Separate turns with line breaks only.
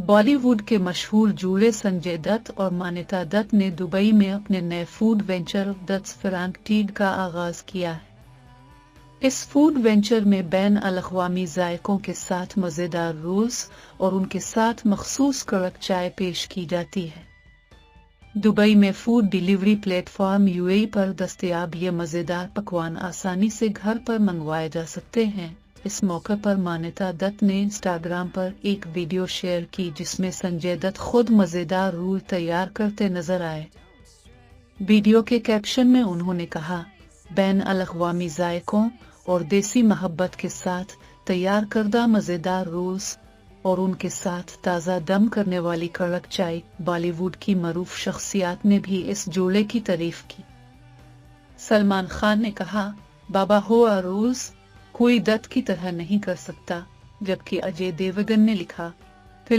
बॉलीवुड के मशहूर जूड़े संजय दत्त और मान्यता दत्त ने दुबई में अपने नए फूड वेंचर दत्स फ्रांकटीड का आगाज किया है। इस फूड वेंचर में बैन अल-अक़वामी जायकों के साथ मज़ेदार रोल्स और उनके साथ मखसूस कड़क चाय पेश की जाती है। दुबई में फूड डिलीवरी प्लेटफॉर्म यूएई पर दस्तयाब ये मज़ेदार पकवान आसानी से घर पर मंगवाए जा सकते हैं। इस मौके पर मान्यता दत्त ने इंस्टाग्राम पर एक वीडियो शेयर की जिसमें संजय दत्त खुद मज़ेदार रोल तैयार करते नजर आए। वीडियो के कैप्शन में उन्होंने कहा, बैन अल-अक़वामी जायकों और देसी मोहब्बत के साथ तैयार करदा मज़ेदार रोल्स और उनके साथ ताज़ा दम करने वाली कड़क चाय। बॉलीवुड की मरूफ शख्सियत ने भी इस जोड़े की तारीफ की। सलमान खान ने कहा, बाबा हुआ रोल्स कोई दत्त की तरह नहीं कर सकता, जबकि अजय देवगन ने लिखा,